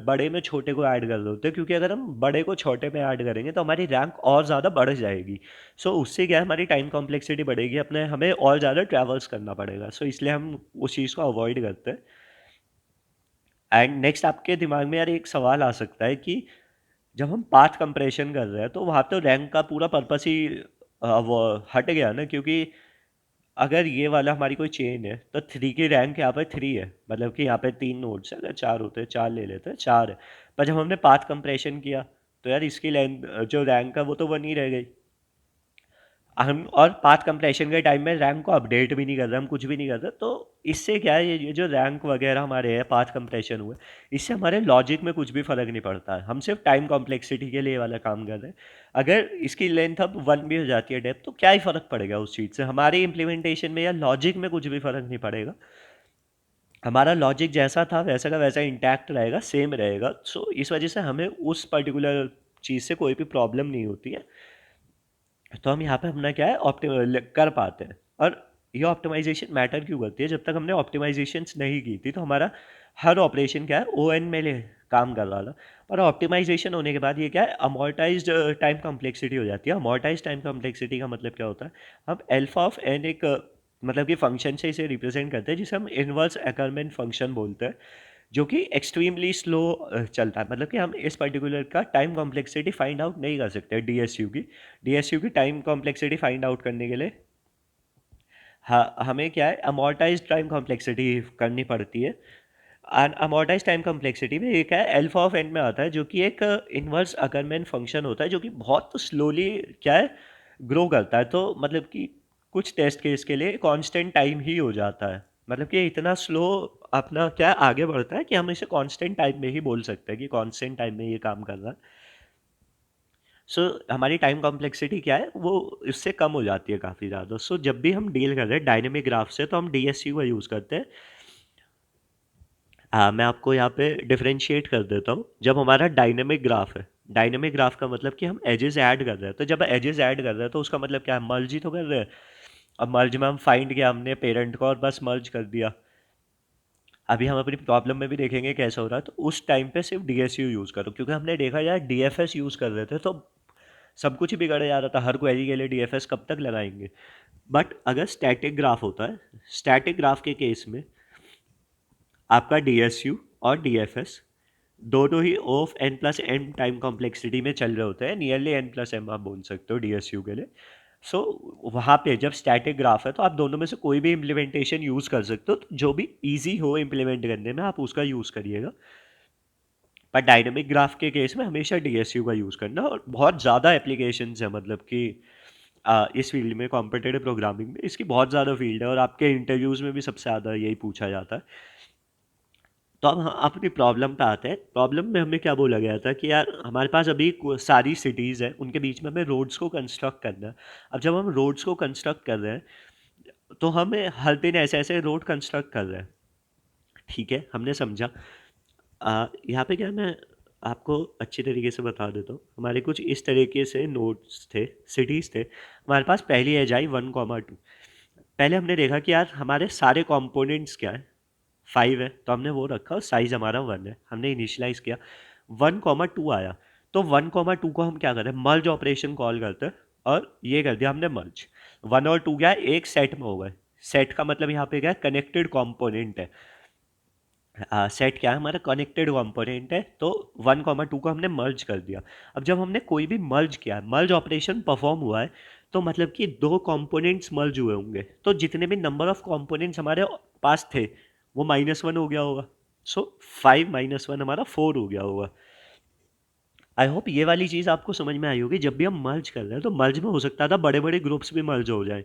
बड़े में छोटे को ऐड कर रहे होते हैं, क्योंकि अगर हम बड़े को छोटे में ऐड करेंगे तो हमारी रैंक और ज़्यादा बढ़ जाएगी। सो उससे क्या है, हमारी टाइम कॉम्प्लेक्सिटी बढ़ेगी, अपने हमें और ज़्यादा ट्रैवल्स करना पड़ेगा। सो इसलिए हम उस चीज़ को अवॉइड करते हैं। एंड नेक्स्ट आपके दिमाग में यार एक सवाल आ सकता है कि जब हम पाथ कंप्रेशन कर रहे हैं तो वहाँ तो रैंक का पूरा पर्पस ही वो हट गया ना, क्योंकि अगर ये वाला हमारी कोई चेन है तो 3 की रैंक यहाँ पे 3 है, मतलब कि यहाँ पे 3 नोड्स है, अगर 4 होते हैं 4 ले लेते हैं, 4 है। पर जब हमने पाथ कंप्रेशन किया तो यार इसकी लेंथ जो रैंक है वो तो 1 ही रह गई। हम और पाथ कंप्रेशन के टाइम में रैंक को अपडेट भी नहीं कर रहे, हम कुछ भी नहीं कर रहे, तो इससे क्या है, ये जो रैंक वगैरह हमारे हैं पाथ कंप्रेशन हुए, इससे हमारे लॉजिक में कुछ भी फ़र्क नहीं पड़ता है, हम सिर्फ टाइम कॉम्प्लेक्सिटी के लिए ये वाला काम कर रहे हैं। अगर इसकी लेंथ अब 1 भी हो जाती है डेप्थ, तो क्या ही फ़र्क पड़ेगा उस चीज़ से, हमारे इम्प्लीमेंटेशन में या लॉजिक में कुछ भी फ़र्क नहीं पड़ेगा। हमारा लॉजिक जैसा था वैसा का वैसा इंटैक्ट रहेगा, सेम रहेगा। सो इस वजह से हमें उस पर्टिकुलर चीज़ से कोई भी प्रॉब्लम नहीं होती है। तो हम यहाँ पे अपना क्या है ऑप्टिम कर पाते हैं। और ये ऑप्टिमाइजेशन मैटर क्यों करती है, जब तक हमने ऑप्टिमाइजेशंस नहीं की थी तो हमारा हर ऑपरेशन क्या है ओ एन में ले काम कर रहा था। पर ऑप्टिमाइजेशन होने के बाद ये क्या है, अमोर्टाइज्ड टाइम कॉम्प्लेक्सिटी हो जाती है। अमोर्टाइज टाइम कॉम्प्लेक्सिटी का मतलब क्या होता है, हम एल्फा ऑफ एन एक मतलब कि फंक्शन से इसे रिप्रेजेंट करते हैं जिसे हम इनवर्स एकरमैन फंक्शन बोलते हैं, जो कि एक्सट्रीमली स्लो चलता है। मतलब कि हम इस पर्टिकुलर का टाइम कॉम्प्लेक्सिटी फाइंड आउट नहीं कर सकते डीएसयू की टाइम कॉम्प्लेक्सिटी फाइंड आउट करने के लिए हाँ हमें क्या है अमोर्टाइज टाइम कॉम्प्लेक्सिटी करनी पड़ती है। एंड अमोर्टाइज टाइम कॉम्प्लेक्सिटी में एक है एल्फा ऑफ एन में आता है, जो कि एक इनवर्स अकरमैन फंक्शन होता है, जो कि बहुत स्लोली क्या है ग्रो करता है। तो मतलब कि कुछ टेस्ट केस के लिए कांस्टेंट टाइम ही हो जाता है, मतलब कि इतना स्लो अपना क्या आगे बढ़ता है कि हम इसे कांस्टेंट टाइम में ही बोल सकते हैं कि कांस्टेंट टाइम में ये काम कर रहा है। सो हमारी टाइम कॉम्प्लेक्सिटी क्या है, वो इससे कम हो जाती है काफ़ी ज़्यादा। सो जब भी हम डील कर रहे हैं डायनेमिक ग्राफ से तो हम डीएसयू का यूज़ करते हैं। मैं आपको यहाँ पे डिफरेंशिएट कर देता हूँ। जब हमारा डायनेमिक ग्राफ है, डायनेमिक ग्राफ का मतलब कि हम एजेस ऐड कर रहे हैं, तो जब एजेस ऐड कर रहे हैं तो उसका मतलब क्या है, मर्ज ही तो कर रहे हैं। अब मर्ज में हम फाइंड किया हमने पेरेंट को और बस मर्ज कर दिया। अभी हम अपनी प्रॉब्लम में भी देखेंगे कैसा हो रहा है, तो उस टाइम पे सिर्फ डीएसयू यूज़ करो, क्योंकि हमने देखा यार डीएफएस यूज़ कर रहे थे तो सब कुछ ही बिगड़ जा रहा था। हर क्वेरी के लिए डीएफएस कब तक लगाएंगे। बट अगर स्टैटिक ग्राफ होता है, स्टैटिक ग्राफ के केस में आपका डीएसयू और डीएफएस दोनों ही of n plus m time complexity में चल रहे होते हैं, नियरली एन प्लस एम आप बोल सकते हो डीएसयू के लिए। सो वहाँ पे जब स्टैटिक ग्राफ है तो आप दोनों में से कोई भी इम्प्लीमेंटेशन यूज़ कर सकते हो, तो जो भी ईजी हो इम्प्लीमेंट करने में आप उसका यूज़ करिएगा। पर डायनेमिक ग्राफ के केस में हमेशा डीएसयू का यूज़ करना, और बहुत ज़्यादा एप्लीकेशंस है, मतलब कि इस फील्ड में कॉम्पिटिटिव प्रोग्रामिंग में इसकी बहुत ज़्यादा फील्ड है, और आपके इंटरव्यूज़ में भी सबसे ज़्यादा यही पूछा जाता है। तो अब हम अपनी प्रॉब्लम पे आते हैं। प्रॉब्लम में हमें क्या बोला गया था कि यार हमारे पास अभी सारी सिटीज़ हैं, उनके बीच में हमें रोड्स को कंस्ट्रक्ट करना है। अब जब हम रोड्स को कंस्ट्रक्ट कर रहे हैं तो हमें हर दिन ऐसे ऐसे रोड कंस्ट्रक्ट कर रहे हैं। ठीक है, हमने समझा। यहाँ पे क्या, मैं आपको अच्छी तरीके से बता देता हूँ। हमारे कुछ इस तरीके से नोड्स थे, सिटीज़ थे। हमारे पास पहली एज आई 1,2। पहले हमने देखा कि यार हमारे सारे कंपोनेंट्स क्या है, 5 है, तो हमने वो रखा और साइज़ हमारा 1 है, हमने इनिशियलाइज़ किया। 1,2 आया, तो 1,2 को हम क्या करें, मर्ज ऑपरेशन कॉल करते हैं, और ये कर दिया हमने मर्ज। 1 और 2 क्या है, एक सेट में हो गए। सेट का मतलब यहाँ पे क्या है, कनेक्टेड कॉम्पोनेंट है। सेट क्या है, हमारा कनेक्टेड कंपोनेंट है, तो 1,2 को हमने मर्ज कर दिया। अब जब हमने कोई भी मर्ज किया, मर्ज ऑपरेशन परफॉर्म हुआ है, तो मतलब कि दो कंपोनेंट्स मर्ज हुए होंगे, तो जितने भी नंबर ऑफ कंपोनेंट्स हमारे पास थे वो -1 हो गया होगा। सो 5 -1 हमारा 4 हो गया होगा। आई होप ये वाली चीज़ आपको समझ में आई होगी। जब भी हम मर्ज कर रहे हैं तो मर्ज में हो सकता था बड़े बड़े ग्रुप्स भी मर्ज हो जाए।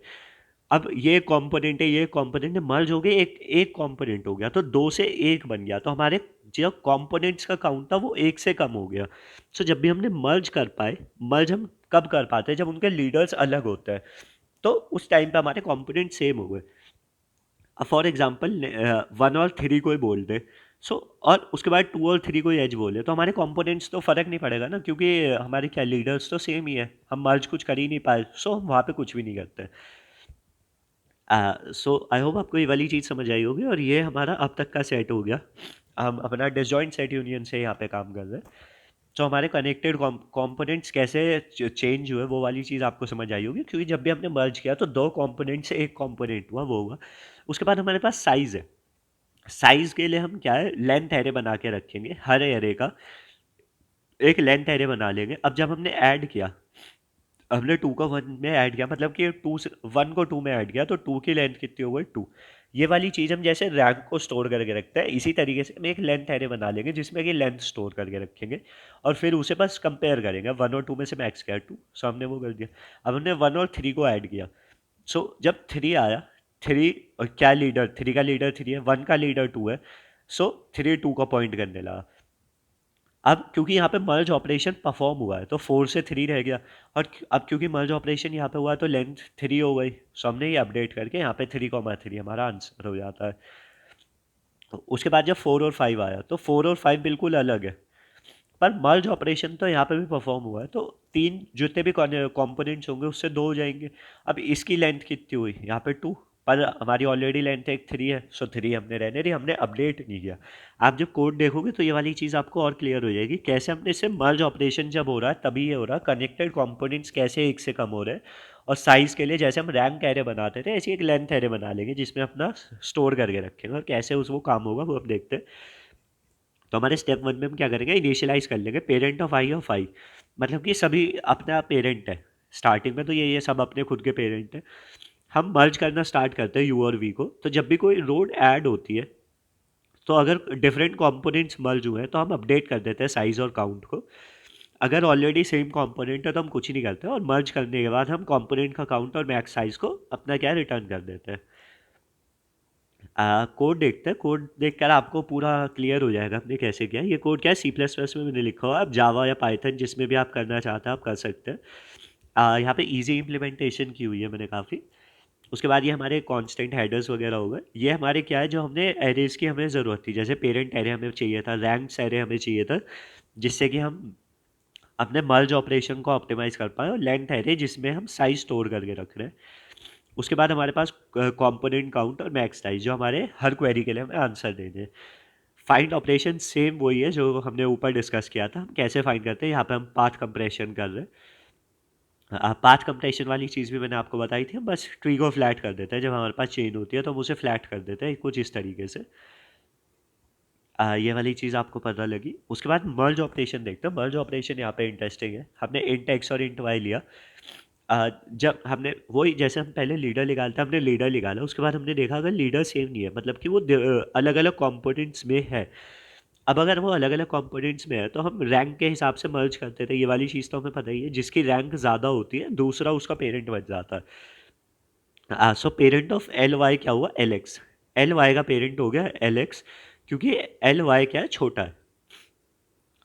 अब ये कंपोनेंट है, ये कंपोनेंट है, मर्ज हो गए, एक एक कंपोनेंट हो गया, तो दो से एक बन गया, तो हमारे जो कंपोनेंट्स का काउंट था वो एक से कम हो गया। सो जब भी हमने मर्ज कर पाए, मर्ज हम कब कर पाते हैं, जब उनके लीडर्स अलग होते हैं, तो उस टाइम पे हमारे कंपोनेंट सेम हो गए। अब फॉर एग्जाम्पल 1 और 3 को ही बोल दे, सो और उसके बाद 2 और 3 को ही एज बोले, तो हमारे कंपोनेंट्स तो फर्क नहीं पड़ेगा ना, क्योंकि हमारे क्या लीडर्स तो सेम ही है, हम मर्ज कुछ कर ही नहीं पाए, सो हम वहाँ पे कुछ भी नहीं करते। सो आई होप आपको ये वाली चीज़ समझ आई होगी, और ये हमारा अब तक का सेट हो गया। हम अपना डिसजॉइंट सेट यूनियन से यहाँ पे काम कर रहे हैं। तो हमारे कनेक्टेड कंपोनेंट्स कैसे चेंज हुए, वो वाली चीज़ आपको समझ आई होगी, क्योंकि जब भी हमने मर्ज किया तो दो कंपोनेंट से एक कंपोनेंट हुआ, वो हुआ। उसके बाद हमारे पास साइज़ है। साइज़ के लिए हम क्या है, लेंथ एरे बना के रखेंगे, हर एरे का एक लेंथ एरे बना लेंगे। अब जब हमने ऐड किया, हमने 2 को 1 में ऐड किया, मतलब कि 2 से 1 को 2 में ऐड किया, तो 2 की लेंथ कितनी हो गई, 2। ये वाली चीज़ हम जैसे रैंक को स्टोर करके रखते हैं, इसी तरीके से हम एक लेंथ एरे बना लेंगे जिसमें कि लेंथ स्टोर करके रखेंगे, और फिर उसे बस कंपेयर करेंगे। 1 और 2 में से मैक्स क्या है, 2, सो हमने वो कर दिया। अब हमने 1 और 3 को ऐड किया, सो जब 3 आया, 3 और क्या लीडर, 3 का लीडर 3 है, 1 का लीडर 2 है, सो 3 2 को पॉइंट करने लगा। अब क्योंकि यहाँ पे मर्ज ऑपरेशन परफॉर्म हुआ है तो 4 से 3 रह गया, और अब क्योंकि मर्ज ऑपरेशन यहाँ पे हुआ है तो लेंथ 3 हो गई, सो हमने ये अपडेट करके यहाँ पे 3,3 हमारा आंसर हो जाता है। तो उसके बाद जब 4 और 5 आया, तो 4 और 5 बिल्कुल अलग है, पर मर्ज ऑपरेशन तो यहाँ पे भी परफॉर्म हुआ है, तो तीन जितने भी कंपोनेंट्स होंगे उससे दो हो जाएंगे। अब इसकी लेंथ कितनी हुई, यहाँ पे 2, पर हमारी ऑलरेडी लेंथ एक 3 है, सो 3 हमने रहने दी, हमने अपडेट नहीं किया। आप जब कोड देखोगे तो ये वाली चीज़ आपको और क्लियर हो जाएगी, कैसे हमने इससे मर्ज ऑपरेशन जब हो रहा है तभी ये हो रहा है, कनेक्टेड कंपोनेंट्स कैसे एक से कम हो रहे हैं। और साइज़ के लिए जैसे हम रैंक एरे बनाते थे, ऐसे एक लेंथ एरे बना लेंगे जिसमें अपना स्टोर करके रखेंगे, और कैसे उस वो काम होगा वो अब देखते हैं। तो हमारे स्टेप 1 में हम क्या करेंगे, इनिशियलाइज़ कर लेंगे पेरेंट ऑफ आई ऑफ आई, मतलब कि सभी अपना पेरेंट है। स्टार्टिंग में तो ये सब अपने खुद के पेरेंट हैं। हम मर्ज करना स्टार्ट करते हैं यू और वी को, तो जब भी कोई रोड ऐड होती है, तो अगर डिफरेंट कंपोनेंट्स मर्ज हुए हैं तो हम अपडेट कर देते हैं साइज़ और काउंट को। अगर ऑलरेडी सेम कंपोनेंट है तो हम कुछ नहीं करते और मर्ज करने के बाद हम कंपोनेंट का काउंट और मैक्स साइज को अपना क्या रिटर्न कर देते हैं। कोड देखते हैं, कोड देखकर आपको पूरा क्लियर हो जाएगा हमने कैसे किया। ये कोड क्या है, सी प्लस प्लस में मैंने लिखा हुआ है, आप जावा या पाइथन जिसमें भी आप करना चाहते हैं आप कर सकते हैं। यहाँ पे इजी इम्प्लीमेंटेशन की हुई है मैंने काफ़ी। उसके बाद ये हमारे कांस्टेंट हेडर्स वगैरह हो गए, ये हमारे क्या है जो हमने एरेज की हमें ज़रूरत थी, जैसे पेरेंट एरे हमें चाहिए था, रैंक्स एरे हमें चाहिए था, जिससे कि हम अपने मर्ज ऑपरेशन को ऑप्टिमाइज कर पाए, और लेंथ एरे जिसमें हम साइज स्टोर करके रख रहे हैं। उसके बाद हमारे पास कंपोनेंट काउंट और मैक्स साइज जो हमारे हर क्वेरी के लिए हमें आंसर देने हैं। फाइंड ऑपरेशन सेम वही है जो हमने ऊपर डिस्कस किया था, हम कैसे फाइंड करते हैं, यहाँ पे हम पाथ कंप्रेशन कर रहे हैं। पाथ कंप्रेशन वाली चीज़ भी मैंने आपको बताई थी, हम बस ट्री को फ्लैट कर देते हैं, जब हमारे पास चेन होती है तो हम उसे फ्लैट कर देते हैं कुछ इस तरीके से। ये वाली चीज़ आपको पता लगी। उसके बाद मर्ज ऑपरेशन देखते हैं, मर्ज ऑपरेशन यहाँ पे इंटरेस्टिंग है। हमने इंट एक्स और इंट वाई लिया। जब हमने वही जैसे हम पहले लीडर निकालते हैं, हमने लीडर निकाला, उसके बाद हमने देखा अगर लीडर सेम नहीं है, मतलब कि वो अलग अलग कंपोनेंट्स में है। अब अगर वो अलग अलग कंपोनेंट्स में है तो हम रैंक के हिसाब से मर्ज करते थे, ये वाली चीज़ तो हमें पता ही है, जिसकी रैंक ज़्यादा होती है दूसरा उसका पेरेंट बन जाता है। So parent of L y क्या हुआ, एल एक्स। एल वाई का पेरेंट हो गया एल एक्स, क्योंकि एल वाई क्या है, छोटा है।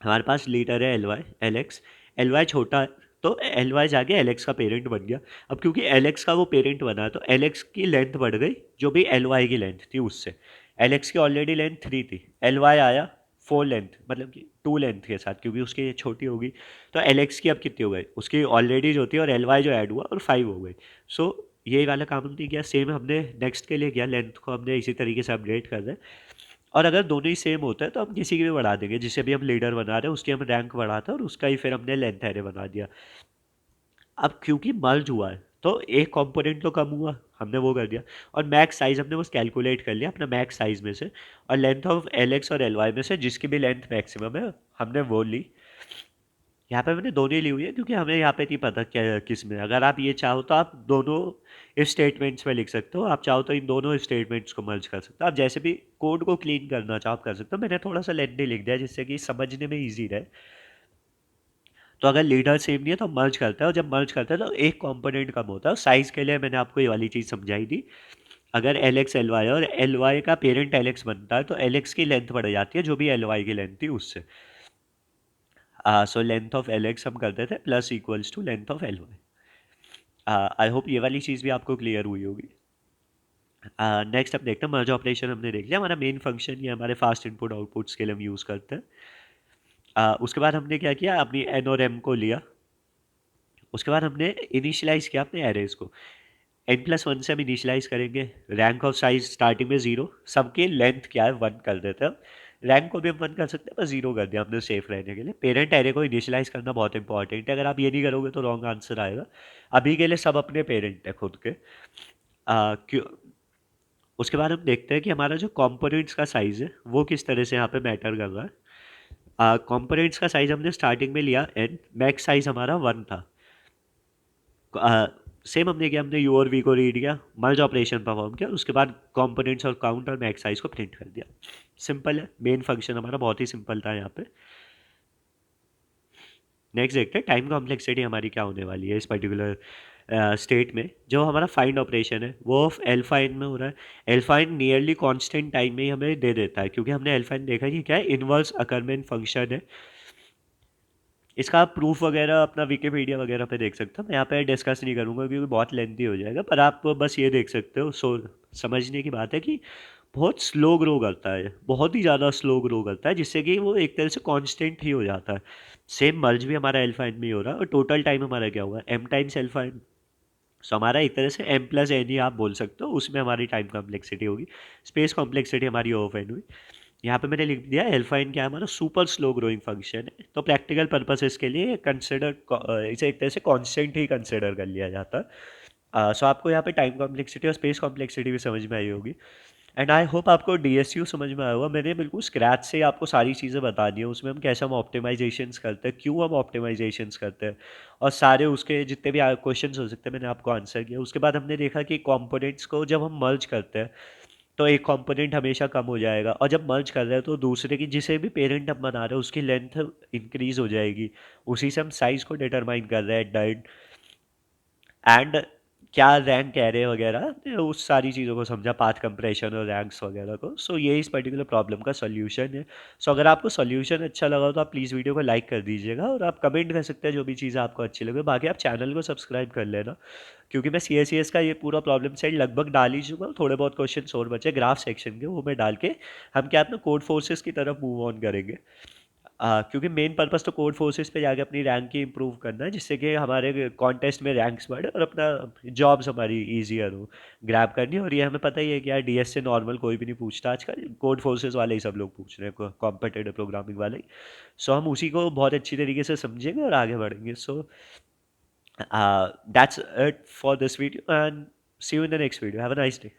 हमारे पास लीडर है L y, L x, L y छोटा है, तो एल वाई जाके एल एक्स का पेरेंट बन गया। अब क्योंकि एल एक्स का वो पेरेंट बना है तो एल एक्स की लेंथ बढ़ गई, जो भी एल वाई की लेंथ थी उससे। एल एक्स की ऑलरेडी लेंथ 3 थी, एल वाई आया 4 लेंथ, मतलब कि 2 लेंथ के साथ, क्योंकि उसकी ये छोटी होगी। तो एल एक्स की अब कितनी हो गई, उसकी ऑलरेडी जो थी और एल वाई जो ऐड हुआ और 5 हो गई। सो ये वाला काम हमने किया, सेम हमने नेक्स्ट के लिए किया, लेंथ को हमने इसी तरीके से अपडेट कर रहे हैं। और अगर दोनों ही सेम होता है तो हम किसी की भी बढ़ा देंगे, जिसे भी हम लीडर बना रहे हैं उसकी हम रैंक बढ़ाते हैं और उसका ही फिर हमने लेंथ एरे बना दिया। अब क्योंकि मर्ज हुआ है तो एक कंपोनेंट तो कम हुआ, हमने वो कर दिया। और मैक्स साइज हमने बस कैलकुलेट कर लिया अपना मैक्स साइज में से, और लेंथ ऑफ एल एक्स और एल वाई में से जिसकी भी लेंथ मैक्सिमम है हमने वो ली। यहाँ पे मैंने दोनों ही ली हुई है क्योंकि हमें यहाँ पे नहीं पता क्या किस में। अगर आप ये चाहो तो आप दोनों इफ स्टेटमेंट्स में लिख सकते हो, आप चाहो तो इन दोनों स्टेटमेंट्स को मर्ज कर सकते हो, आप जैसे भी कोड को क्लीन करना चाहो आप कर सकते हो। मैंने थोड़ा सा लेंथी लिख दिया जिससे कि समझने में ईजी रहे। तो अगर लीडर सेम नहीं है तो मर्ज करता है, और जब मर्ज करता है तो एक कंपोनेंट कम होता है। साइज के लिए मैंने आपको ये वाली चीज़ समझाई थी, अगर एल एक्स एल वाई और एल वाई का पेरेंट एल एक्स बनता है तो एल एक्स की लेंथ बढ़ जाती है जो भी एल वाई की लेंथ थी उससे। So length of L x हम करते थे plus equals to length of L y. I hope ये वाली चीज़ भी आपको क्लियर हुई होगी। नेक्स्ट अब देखते हैं, मर्ज ऑपरेशन हमने देख लिया, हमारा मेन फंक्शन ये हमारे फास्ट इनपुट आउटपुट्स के लिए हम यूज़ करते हैं। उसके बाद हमने क्या किया, अपनी एन और एम को लिया। उसके बाद हमने इनिशियलाइज किया अपने एरेज को। एन प्लस वन से हम इनिशियलाइज करेंगे, रैंक ऑफ साइज स्टार्टिंग में जीरो, सबके लेंथ क्या है वन कर देते हैं। रैंक को भी हम वन कर सकते हैं, बस जीरो कर दिया हमने सेफ रहने के लिए। पेरेंट एरे को इनिशियलाइज करना बहुत इंपॉर्टेंट है, अगर आप ये नहीं करोगे तो रॉन्ग आंसर आएगा। अभी के लिए सब अपने पेरेंट है खुद के। क्यों, उसके बाद हम देखते हैं कि हमारा जो कंपोनेंट्स का साइज़ है वो किस तरह से यहाँ पे मैटर कर रहा है। कंपोनेंट्स का साइज़ हमने स्टार्टिंग में लिया एन, मैक्स साइज़ हमारा वन था। सेम हमने किया, हमने यू और वी को रीड किया, मर्ज ऑपरेशन परफॉर्म किया, उसके बाद कंपोनेंट्स और काउंट और मैक्स साइज़ को प्रिंट कर दिया। सिंपल है, मेन फंक्शन हमारा बहुत ही सिंपल था यहाँ पे। नेक्स्ट देखते हैं टाइम कॉम्प्लेक्सिटी हमारी क्या होने वाली है इस पर्टिकुलर स्टेट में। जो हमारा फाइंड ऑपरेशन है वो अल्फा एन में हो रहा है। Alpha and nearly constant time में ही हमें दे देता है, क्योंकि हमने अल्फा एन देखा कि क्या है, इनवर्स अकरमेंट फंक्शन है। इसका आप प्रूफ वगैरह अपना विकिपीडिया वगैरह पे देख सकते हो, मैं यहाँ पे डिस्कस नहीं करूँगा क्योंकि बहुत लेंथी हो जाएगा, पर आप बस ये देख सकते हो। समझने की बात है कि बहुत स्लो ग्रो करता है, बहुत ही ज़्यादा स्लो ग्रो करता है, जिससे कि वो एक तरह से कांस्टेंट ही हो जाता है। सेम मर्ज भी हमारा अल्फा एन में ही हो रहा है, और टोटल टाइम हमारा क्या हुआ, एम टाइम्स अल्फा एन। सो हमारा एक तरह से एम प्लस एन ही आप बोल सकते हो, उसमें हमारी टाइम कॉम्प्लेक्सिटी होगी। स्पेस कॉम्प्लेक्सिटी हमारी ऑफ एन हुई। यहाँ पे मैंने लिख दिया अल्फा इन क्या है, हमारा सुपर स्लो ग्रोइंग फंक्शन है, तो प्रैक्टिकल पर्पसेस के लिए कंसिडर इसे एक तरह से कांस्टेंट ही कंसिडर कर लिया जाता है। सो आपको यहाँ पे टाइम कॉम्प्लेक्सिटी और स्पेस कॉम्प्लेक्सिटी भी समझ में आई होगी। एंड आई होप आपको डीएसयू समझ में आया होगा। मैंने बिल्कुल स्क्रैच से आपको सारी चीज़ें बता दी हैं, उसमें हम कैसे हम ऑप्टिमाइजेशंस करते हैं, क्यों हम ऑप्टिमाइजेशंस करते हैं, और सारे उसके जितने भी क्वेश्चंस हो सकते हैं मैंने आपको आंसर किया। उसके बाद हमने देखा कि कंपोनेंट्स को जब हम मर्ज करते हैं तो एक कंपोनेंट हमेशा कम हो जाएगा, और जब मर्ज कर रहे हैं तो दूसरे की जिसे भी पेरेंट हम बना रहे हैं उसकी लेंथ इंक्रीज हो जाएगी। उसी से हम साइज को डिटरमाइन कर रहे हैं एट एंड क्या रैंक कह रहे हैं वगैरह, तो उस सारी चीज़ों को समझा, पाथ कंप्रेशन और रैंक्स वगैरह को। सो ये इस पर्टिकुलर प्रॉब्लम का सॉल्यूशन है। सो अगर आपको सॉल्यूशन अच्छा लगा तो आप प्लीज़ वीडियो को लाइक कर दीजिएगा, और आप कमेंट कर सकते हैं जो भी चीज़ आपको अच्छी लगे। बाकी आप चैनल को सब्सक्राइब कर लेना, क्योंकि मैं सी एस का ये पूरा प्रॉब्लम सेट लगभग डाल ही चुका हूँ। थोड़े बहुत क्वेश्चन और बचे ग्राफ सेक्शन के, वो मैं डाल के हम क्या अपना कोड फोर्सेस की तरफ मूव ऑन करेंगे। क्योंकि मेन पर्पस तो कोड फोर्सेस पे जाके अपनी रैंक की इम्प्रूव करना है, जिससे कि हमारे कॉन्टेस्ट में रैंक्स बढ़े और अपना जॉब्स हमारी ईजियर हो ग्रैब करनी। और ये हमें पता ही है कि यार डीएस से नॉर्मल कोई भी नहीं पूछता आजकल, कोड फोर्सेस वाले ही सब लोग पूछ रहे हैं, कॉम्पिटेटिव प्रोग्रामिंग वाले ही। सो हम उसी को बहुत अच्छी तरीके से समझेंगे और आगे बढ़ेंगे। So that's it for this video, and see you in the next video. Have a nice day.